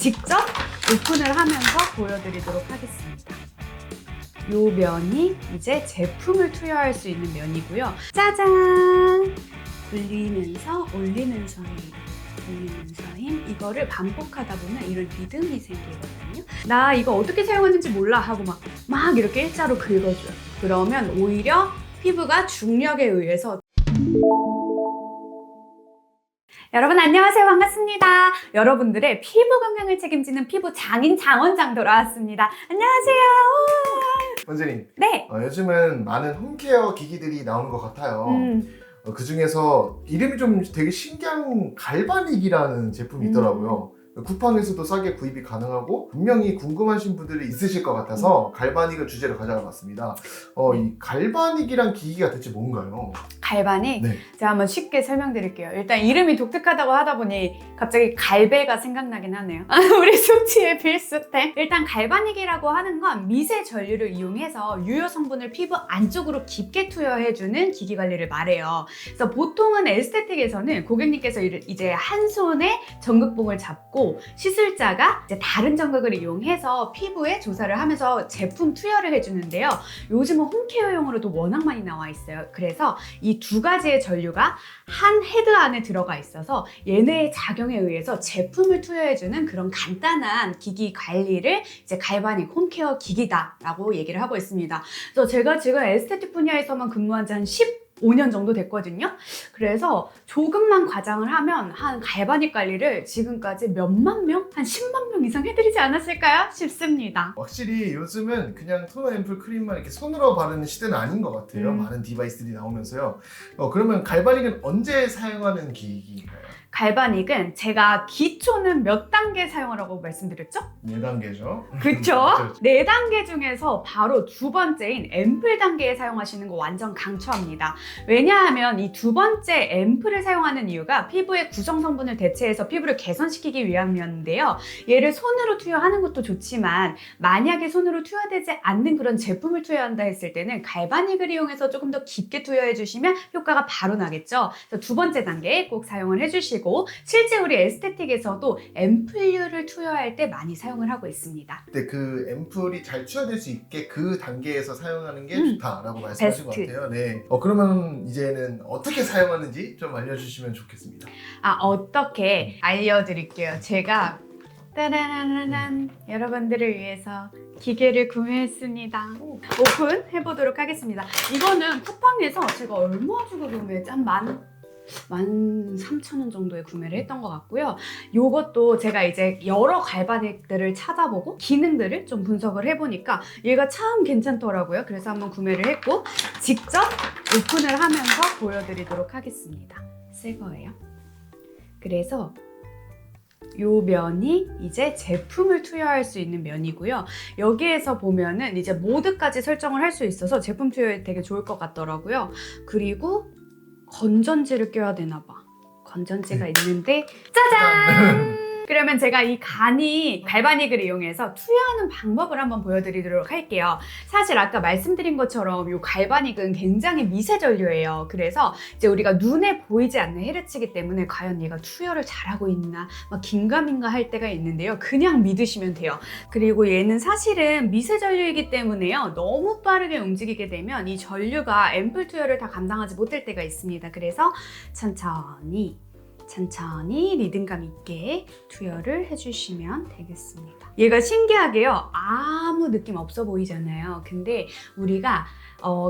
직접 오픈을 하면서 보여드리도록 하겠습니다. 요 면이 이제 제품을 투여할 수 있는 면이고요. 짜잔! 굴리면서 올리면서 올리면서 힘, 이거를 반복하다 보면 이런 리듬이 생기거든요. 나 이거 어떻게 사용하는지 몰라 하고 막 이렇게 일자로 긁어줘요. 그러면 오히려 피부가 중력에 의해서. 여러분 안녕하세요. 반갑습니다. 여러분들의 피부 건강을 책임지는 피부 장인 장원장 돌아왔습니다. 안녕하세요. 원재님, 네. 요즘은 많은 홈케어 기기들이 나오는 것 같아요. 그 중에서 이름이 좀 되게 신기한 갈바닉이라는 제품이 있더라고요. 쿠팡에서도 싸게 구입이 가능하고 분명히 궁금하신 분들이 있으실 것 같아서 갈바닉을 주제로 가져와 봤습니다. 이 갈바닉이란 기기가 대체 뭔가요? 갈바닉? 네. 제가 한번 쉽게 설명드릴게요. 일단 이름이 독특하다고 하다 보니 갑자기 갈배가 생각나긴 하네요. 우리 숙취의 필수템. 일단 갈바닉이라고 하는 건 미세 전류를 이용해서 유효 성분을 피부 안쪽으로 깊게 투여해주는 기기 관리를 말해요. 그래서 보통은 에스테틱에서는 고객님께서 이제 한 손에 전극봉을 잡고 시술자가 이제 다른 전극을 이용해서 피부에 조사를 하면서 제품 투여를 해주는데요. 요즘은 홈케어용으로도 워낙 많이 나와 있어요. 그래서 이 두 가지의 전류가 한 헤드 안에 들어가 있어서 얘네의 작용에 의해서 제품을 투여해주는 그런 간단한 기기 관리를 이제 갈바닉 홈케어 기기다라고 얘기를 하고 있습니다. 그래서 제가 지금 에스테틱 분야에서만 근무한 지 한 15년 정도 됐거든요. 그래서 조금만 과장을 하면 한 갈바닉 관리를 지금까지 몇만 명? 한 10만 명 이상 해드리지 않았을까요? 싶습니다. 확실히 요즘은 그냥 토너 앰플 크림만 이렇게 손으로 바르는 시대는 아닌 것 같아요. 많은 디바이스들이 나오면서요. 그러면 갈바닉은 언제 사용하는 기기인가요? 갈바닉은 제가 기초는 몇 단계 사용하라고 말씀드렸죠? 4단계죠. 그쵸? 4단계 중에서 바로 두 번째인 앰플 단계에 사용하시는 거 완전 강추합니다. 왜냐하면 이 두 번째 앰플을 사용하는 이유가 피부의 구성 성분을 대체해서 피부를 개선시키기 위함이었는데요. 얘를 손으로 투여하는 것도 좋지만 만약에 손으로 투여되지 않는 그런 제품을 투여한다 했을 때는 갈바닉을 이용해서 조금 더 깊게 투여해 주시면 효과가 바로 나겠죠. 그래서 두 번째 단계에 꼭 사용을 해주시고 실제 우리 에스테틱에서도 앰플류를 투여할 때 많이 사용을 하고 있습니다. 근데 그 앰플이 잘 투여될 수 있게 그 단계에서 사용하는 게 좋다라고 말씀하신 것 같아요. 네. 그러면 이제는 어떻게 사용하는지 좀 알려주시면 좋겠습니다. 어떻게 알려드릴게요. 제가 따라라란 여러분들을 위해서 기계를 구매했습니다. 오픈 해보도록 하겠습니다. 이거는 쿠팡에서 제가 얼마 주고 구매했지? 한 13,000원 정도에 구매를 했던 것 같고요. 요것도 제가 이제 여러 갈바닉들을 찾아보고 기능들을 좀 분석을 해보니까 얘가 참 괜찮더라고요. 그래서 한번 구매를 했고 직접 오픈을 하면서 보여드리도록 하겠습니다. 새 거예요. 그래서 요 면이 이제 제품을 투여할 수 있는 면이고요. 여기에서 보면은 이제 모드까지 설정을 할 수 있어서 제품 투여에 되게 좋을 것 같더라고요. 그리고 건전지를 껴야 되나 봐. 건전지가 있는데 짜잔! 그러면 제가 이 갈바닉을 이용해서 투여하는 방법을 한번 보여드리도록 할게요. 사실 아까 말씀드린 것처럼 이 갈바닉은 굉장히 미세 전류예요. 그래서 이제 우리가 눈에 보이지 않는 헤르츠이기 때문에 과연 얘가 투여를 잘하고 있나 막 긴가민가 할 때가 있는데요. 그냥 믿으시면 돼요. 그리고 얘는 사실은 미세 전류이기 때문에요. 너무 빠르게 움직이게 되면 이 전류가 앰플 투여를 다 감당하지 못할 때가 있습니다. 그래서 천천히 리듬감 있게 투여를 해주시면 되겠습니다. 얘가 신기하게요. 아무 느낌 없어 보이잖아요. 근데 우리가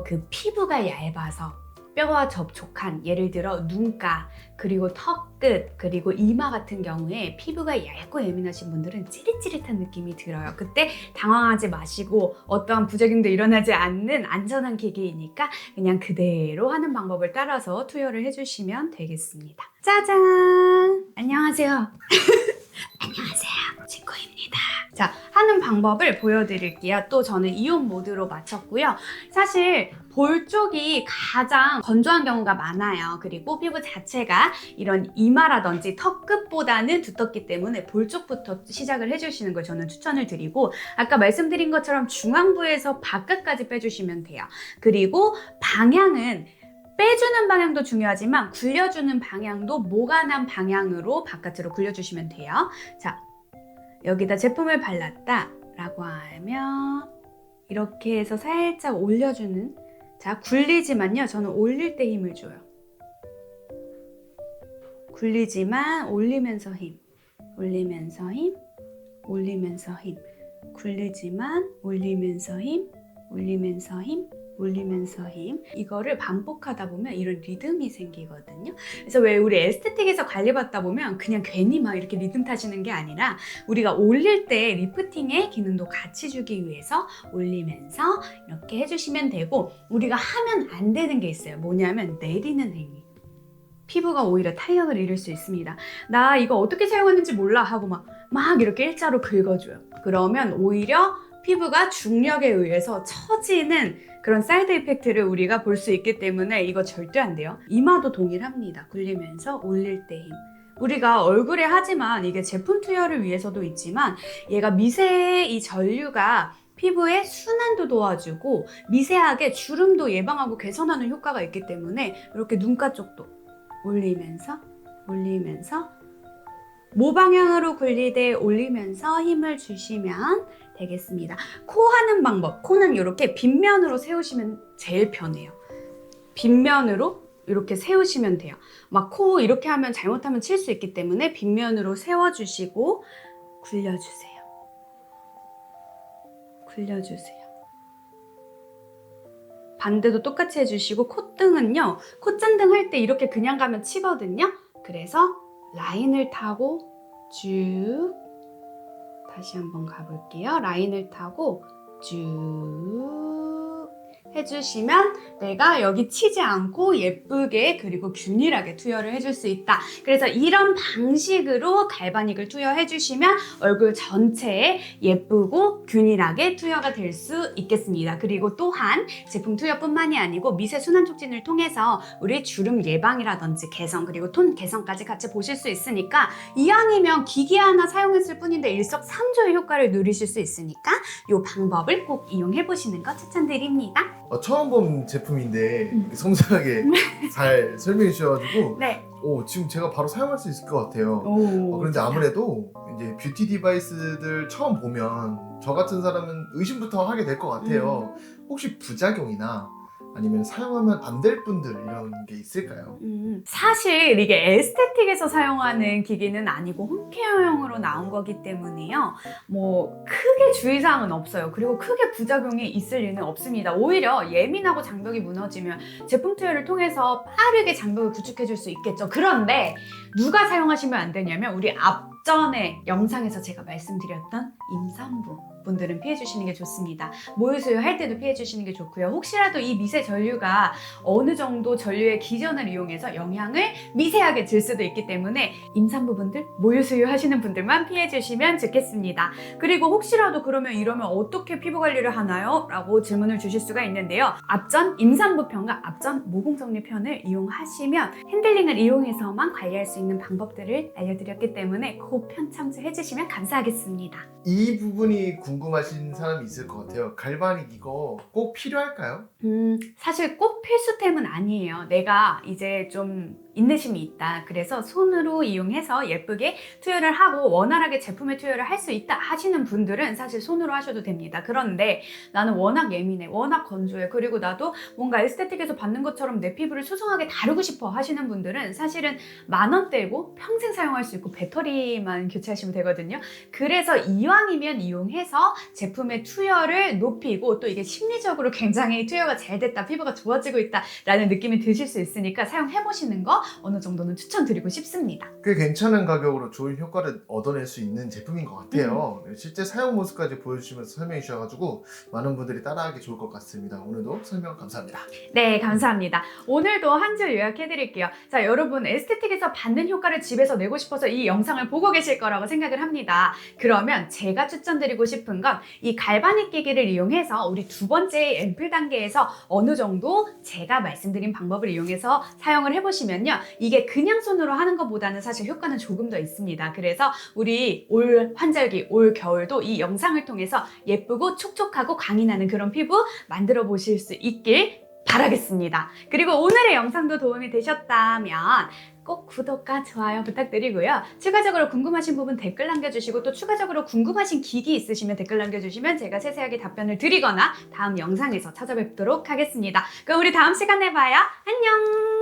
그 피부가 얇아서 뼈와 접촉한 예를 들어 눈가 그리고 턱끝 그리고 이마 같은 경우에 피부가 얇고 예민하신 분들은 찌릿찌릿한 느낌이 들어요. 그때 당황하지 마시고 어떠한 부작용도 일어나지 않는 안전한 기계이니까 그냥 그대로 하는 방법을 따라서 투여를 해주시면 되겠습니다. 짜잔! 안녕하세요. 안녕하세요. 친구입니다. 자, 하는 방법을 보여드릴게요. 또 저는 이온 모드로 맞췄고요. 사실 볼 쪽이 가장 건조한 경우가 많아요. 그리고 피부 자체가 이런 이마라든지 턱 끝보다는 두텁기 때문에 볼 쪽부터 시작을 해주시는 걸 저는 추천을 드리고 아까 말씀드린 것처럼 중앙부에서 바깥까지 빼주시면 돼요. 그리고 방향은 빼주는 방향도 중요하지만 굴려주는 방향도 모가난 방향으로 바깥으로 굴려주시면 돼요. 자, 여기다 제품을 발랐다 라고 하면 이렇게 해서 살짝 올려주는, 자, 굴리지만요, 저는 올릴 때 힘을 줘요. 굴리지만 올리면서 힘, 올리면서 힘, 올리면서 힘, 굴리지만 올리면서 힘, 올리면서 힘, 올리면서 힘. 이거를 반복하다 보면 이런 리듬이 생기거든요. 그래서 왜 우리 에스테틱에서 관리받다 보면 그냥 괜히 막 이렇게 리듬 타시는 게 아니라 우리가 올릴 때 리프팅의 기능도 같이 주기 위해서 올리면서 이렇게 해주시면 되고, 우리가 하면 안 되는 게 있어요. 뭐냐면 내리는 행위. 피부가 오히려 탄력을 잃을 수 있습니다. 나 이거 어떻게 사용하는지 몰라 하고 막 이렇게 일자로 긁어줘요. 그러면 오히려 피부가 중력에 의해서 처지는 그런 사이드 이펙트를 우리가 볼 수 있기 때문에 이거 절대 안 돼요. 이마도 동일합니다. 굴리면서 올릴 때 힘. 우리가 얼굴에 하지만 이게 제품 투여를 위해서도 있지만 얘가 미세의 이 전류가 피부의 순환도 도와주고 미세하게 주름도 예방하고 개선하는 효과가 있기 때문에 이렇게 눈가 쪽도 올리면서 올리면서 모방향으로 굴리되 올리면서 힘을 주시면 되겠습니다. 코 하는 방법, 코는 이렇게 빗면으로 세우시면 제일 편해요. 빗면으로 이렇게 세우시면 돼요. 막 코 이렇게 하면 잘못하면 칠 수 있기 때문에 빗면으로 세워주시고 굴려주세요. 굴려주세요. 반대도 똑같이 해주시고, 콧등은요, 콧잔등 할 때 이렇게 그냥 가면 치거든요. 그래서 라인을 타고 쭉, 다시 한번 가볼게요. 라인을 타고 쭉 해주시면 내가 여기 치지 않고 예쁘게 그리고 균일하게 투여를 해줄 수 있다. 그래서 이런 방식으로 갈바닉을 투여해주시면 얼굴 전체에 예쁘고 균일하게 투여가 될 수 있겠습니다. 그리고 또한 제품 투여뿐만이 아니고 미세 순환 촉진을 통해서 우리 주름 예방이라든지 개선, 그리고 톤 개선까지 같이 보실 수 있으니까 이왕이면 기기 하나 사용했을 뿐인데 일석삼조의 효과를 누리실 수 있으니까 이 방법을 꼭 이용해 보시는 거 추천드립니다. 처음 본 제품인데 이렇게 섬세하게 잘 설명해 주셔가지고 네. 지금 제가 바로 사용할 수 있을 것 같아요. 그런데 진짜. 아무래도 이제 뷰티 디바이스들 처음 보면 저 같은 사람은 의심부터 하게 될 것 같아요. 혹시 부작용이나 아니면 사용하면 안 될 분들 이런 게 있을까요? 사실 이게 에스테틱에서 사용하는 기기는 아니고 홈케어용으로 나온 거기 때문에요. 뭐 크게 주의사항은 없어요. 그리고 크게 부작용이 있을 리는 없습니다. 오히려 예민하고 장벽이 무너지면 제품 투여를 통해서 빠르게 장벽을 구축해 줄 수 있겠죠. 그런데 누가 사용하시면 안 되냐면 우리 앞전에 영상에서 제가 말씀드렸던 임산부 분들은 피해 주시는 게 좋습니다. 모유수유 할 때도 피해 주시는 게 좋고요. 혹시라도 이 미세 전류가 어느 정도 전류의 기전을 이용해서 영향을 미세하게 줄 수도 있기 때문에 임산부분들, 모유수유 하시는 분들만 피해 주시면 좋겠습니다. 그리고 혹시라도 그러면 이러면 어떻게 피부 관리를 하나요? 라고 질문을 주실 수가 있는데요. 앞전 임산부 편과 앞전 모공정리 편을 이용하시면 핸들링을 이용해서만 관리할 수 있는 방법들을 알려드렸기 때문에 그 편 참조해 주시면 감사하겠습니다. 이 부분이 궁금하신 사람이 있을 것 같아요. 갈바닉 이거 꼭 필요할까요? 사실 꼭 필수템은 아니에요. 내가 이제 좀 인내심이 있다. 그래서 손으로 이용해서 예쁘게 투여를 하고 원활하게 제품의 투여를 할 수 있다 하시는 분들은 사실 손으로 하셔도 됩니다. 그런데 나는 워낙 예민해, 워낙 건조해, 그리고 나도 뭔가 에스테틱에서 받는 것처럼 내 피부를 수승하게 다루고 싶어 하시는 분들은 사실은 10,000원대고 평생 사용할 수 있고 배터리만 교체하시면 되거든요. 그래서 이왕이면 이용해서 제품의 투여를 높이고 또 이게 심리적으로 굉장히 투여가 잘 됐다, 피부가 좋아지고 있다 라는 느낌이 드실 수 있으니까 사용해보시는 거 어느 정도는 추천드리고 싶습니다. 꽤 괜찮은 가격으로 좋은 효과를 얻어낼 수 있는 제품인 것 같아요. 실제 사용 모습까지 보여주시면서 설명해 주셔가지고 많은 분들이 따라하기 좋을 것 같습니다. 오늘도 설명 감사합니다. 네, 감사합니다. 오늘도 한 줄 요약해드릴게요. 자, 여러분 에스테틱에서 받는 효과를 집에서 내고 싶어서 이 영상을 보고 계실 거라고 생각을 합니다. 그러면 제가 추천드리고 싶은 건 이 갈바닉 기기를 이용해서 우리 두 번째 앰플 단계에서 어느 정도 제가 말씀드린 방법을 이용해서 사용을 해보시면요. 이게 그냥 손으로 하는 것보다는 사실 효과는 조금 더 있습니다. 그래서 우리 올 환절기, 올 겨울도 이 영상을 통해서 예쁘고 촉촉하고 광이 나는 그런 피부 만들어 보실 수 있길 바라겠습니다. 그리고 오늘의 영상도 도움이 되셨다면 꼭 구독과 좋아요 부탁드리고요. 추가적으로 궁금하신 부분 댓글 남겨주시고 또 추가적으로 궁금하신 기기 있으시면 댓글 남겨주시면 제가 세세하게 답변을 드리거나 다음 영상에서 찾아뵙도록 하겠습니다. 그럼 우리 다음 시간에 봐요. 안녕!